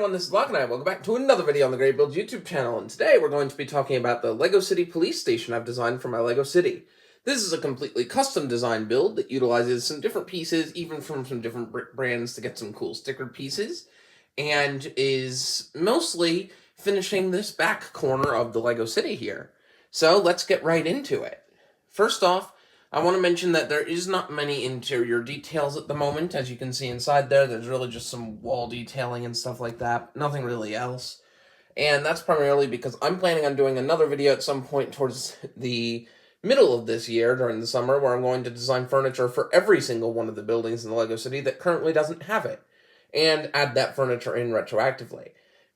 everyone, this is Locke and I. Welcome back to another video on the Great Build YouTube channel, and today we're going to be talking about the LEGO City Police Station I've designed for my LEGO City. This is a completely custom design build that utilizes some different pieces, even from some different brands to get some cool stickered pieces, and is mostly finishing this back corner of the LEGO City here. So let's get right into it. First off, I want to mention that there is not many interior details at the moment. As you can see inside there's really just some wall detailing and stuff like that. Nothing really else. And that's primarily because I'm planning on doing another video at some point towards the middle of this year during the summer where I'm going to design furniture for every single one of the buildings in the LEGO City that currently doesn't have it, and add that furniture in retroactively.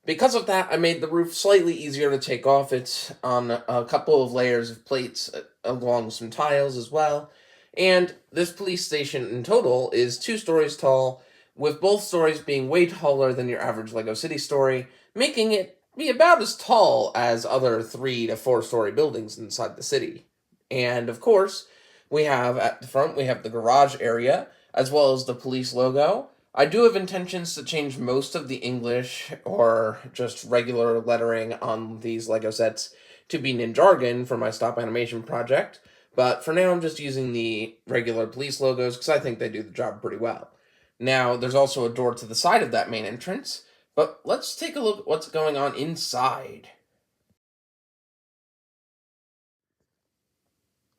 Because of that, I made the roof slightly easier to take off. It's on a couple of layers of plates along with some tiles as well. And this police station in total is 2 stories tall, with both stories being way taller than your average LEGO City story, making it be about as tall as other 3 to 4 story buildings inside the city. And of course, we have at the front, we have the garage area, as well as the police logo. I do have intentions to change most of the English or just regular lettering on these LEGO sets to be Ninjargon for my stop animation project, but for now I'm just using the regular police logos because I think they do the job pretty well. Now, there's also a door to the side of that main entrance, but let's take a look at what's going on inside.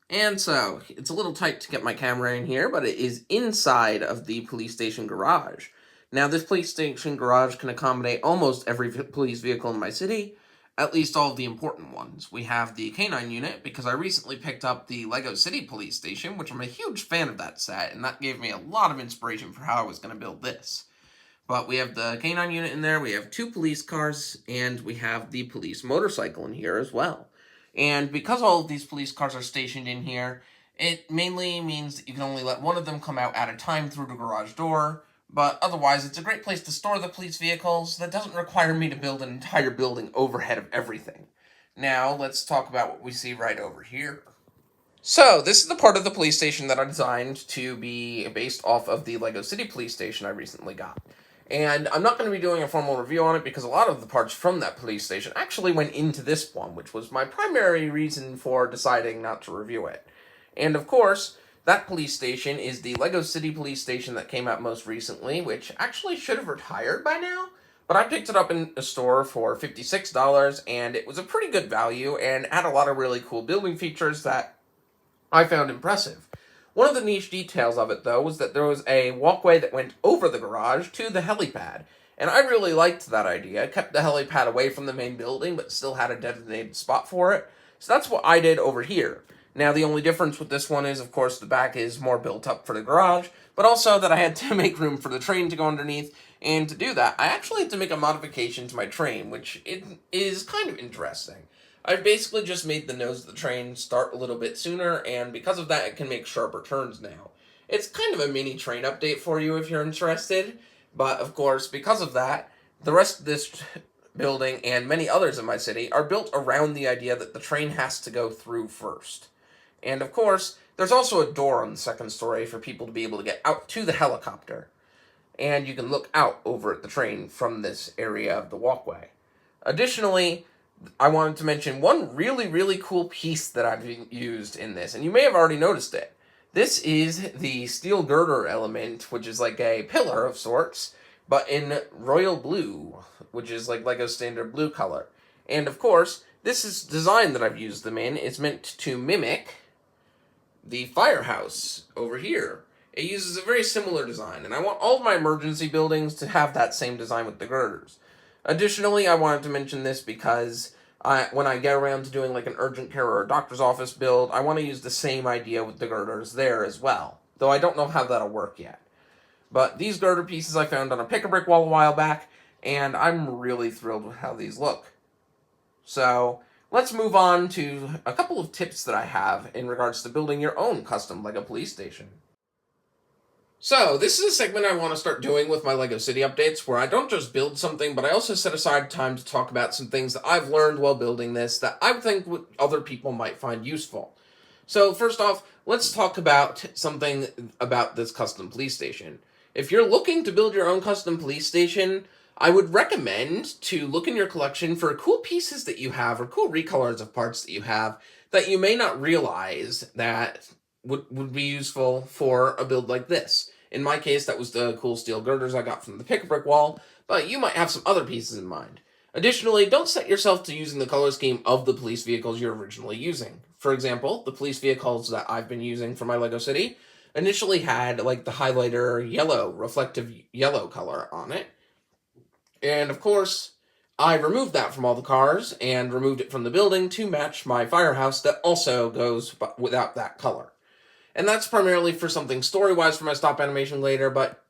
And so, it's a little tight to get my camera in here, but it is inside of the police station garage. Now, this police station garage can accommodate almost every police vehicle in my city, at least all of the important ones. We have the K9 unit, because I recently picked up the LEGO City Police Station, which I'm a huge fan of that set, and that gave me a lot of inspiration for how I was going to build this. But we have the K9 unit in there, we have 2 police cars, and we have the police motorcycle in here as well. And because all of these police cars are stationed in here, it mainly means that you can only let one of them come out at a time through the garage door, but otherwise it's a great place to store the police vehicles that doesn't require me to build an entire building overhead of everything. Now, let's talk about what we see right over here. So, this is the part of the police station that I designed to be based off of the LEGO City Police Station I recently got. And I'm not going to be doing a formal review on it because a lot of the parts from that police station actually went into this one, which was my primary reason for deciding not to review it. And of course, that police station is the LEGO City Police Station that came out most recently, which actually should have retired by now, but I picked it up in a store for $56, and it was a pretty good value and had a lot of really cool building features that I found impressive. One of the niche details of it, though, was that there was a walkway that went over the garage to the helipad. And I really liked that idea. It kept the helipad away from the main building, but still had a designated spot for it. So that's what I did over here. Now, the only difference with this one is, of course, the back is more built up for the garage, but also that I had to make room for the train to go underneath. And to do that, I actually had to make a modification to my train, which is kind of interesting. I've basically just made the nose of the train start a little bit sooner, and because of that, it can make sharper turns now. It's kind of a mini train update for you if you're interested, but of course, because of that, the rest of this building and many others in my city are built around the idea that the train has to go through first. And of course, there's also a door on the second story for people to be able to get out to the helicopter. And you can look out over at the train from this area of the walkway. Additionally, I wanted to mention one really, really cool piece that I've used in this, and you may have already noticed it. This is the steel girder element, which is like a pillar of sorts, but in royal blue, which is like LEGO's standard blue color. And of course, this is design that I've used them in. It's meant to mimic the firehouse over here. It uses a very similar design, and I want all of my emergency buildings to have that same design with the girders. Additionally, I wanted to mention this because when I get around to doing like an urgent care or a doctor's office build, I want to use the same idea with the girders there as well, though I don't know how that'll work yet. But these girder pieces I found on a pick-a-brick wall a while back, and I'm really thrilled with how these look. So, let's move on to a couple of tips that I have in regards to building your own custom LEGO police station. So, this is a segment I want to start doing with my LEGO City updates, where I don't just build something, but I also set aside time to talk about some things that I've learned while building this that I think other people might find useful. So, first off, let's talk about something about this custom police station. If you're looking to build your own custom police station, I would recommend to look in your collection for cool pieces that you have or cool recolors of parts that you have that you may not realize that would be useful for a build like this. In my case, that was the cool steel girders I got from the Pick-a-Brick wall, but you might have some other pieces in mind. Additionally, don't set yourself to using the color scheme of the police vehicles you're originally using. For example, the police vehicles that I've been using for my LEGO City initially had like the highlighter yellow, reflective yellow color on it. And of course, I removed that from all the cars and removed it from the building to match my firehouse that also goes without that color. And that's primarily for something story-wise for my stop animation later, but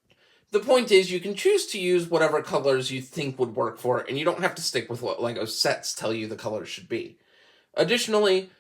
the point is you can choose to use whatever colors you think would work for it, and you don't have to stick with what LEGO sets tell you the colors should be. Additionally,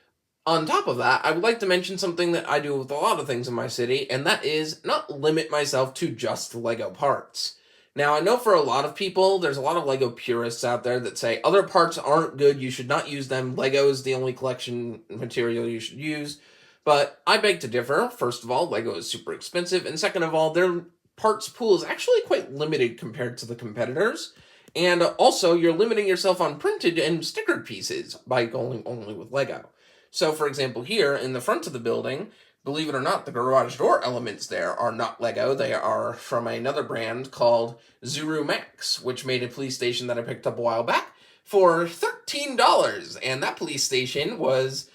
on top of that, I would like to mention something that I do with a lot of things in my city, and that is not limit myself to just LEGO parts. Now, I know for a lot of people, there's a lot of LEGO purists out there that say other parts aren't good, you should not use them, LEGO is the only collection material you should use. But I beg to differ. First of all, LEGO is super expensive, and second of all, their parts pool is actually quite limited compared to the competitors. And also, you're limiting yourself on printed and stickered pieces by going only with LEGO. So, for example, here in the front of the building, believe it or not, the garage door elements there are not LEGO. They are from another brand called Zuru Max, which made a police station that I picked up a while back for $13. And that police station was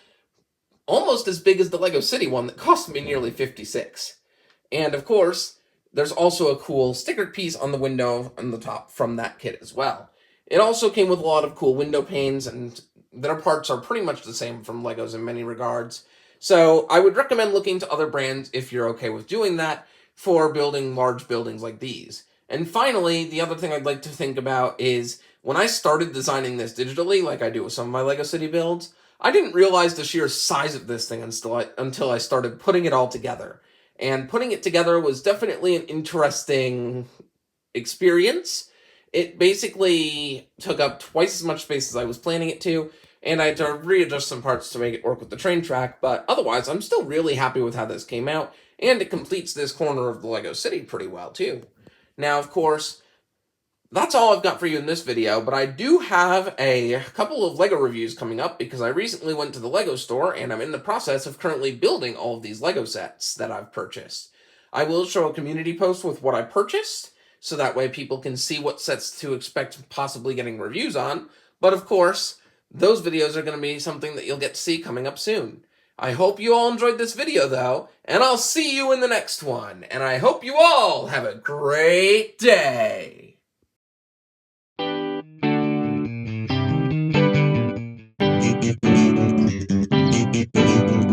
almost as big as the LEGO City one that cost me nearly $56. And of course, there's also a cool stickered piece on the window on the top from that kit as well. It also came with a lot of cool window panes, and their parts are pretty much the same from LEGO's in many regards. So I would recommend looking to other brands if you're okay with doing that for building large buildings like these. And finally, the other thing I'd like to think about is when I started designing this digitally, like I do with some of my LEGO City builds, I didn't realize the sheer size of this thing until I started putting it all together. And putting it together was definitely an interesting experience. It basically took up twice as much space as I was planning it to, and I had to readjust some parts to make it work with the train track, but otherwise I'm still really happy with how this came out, and it completes this corner of the LEGO City pretty well too. Now, of course, that's all I've got for you in this video, but I do have a couple of LEGO reviews coming up because I recently went to the LEGO store and I'm in the process of currently building all of these LEGO sets that I've purchased. I will show a community post with what I purchased, so that way people can see what sets to expect possibly getting reviews on, but of course, those videos are going to be something that you'll get to see coming up soon. I hope you all enjoyed this video, though, and I'll see you in the next one, and I hope you all have a great day! Thank you.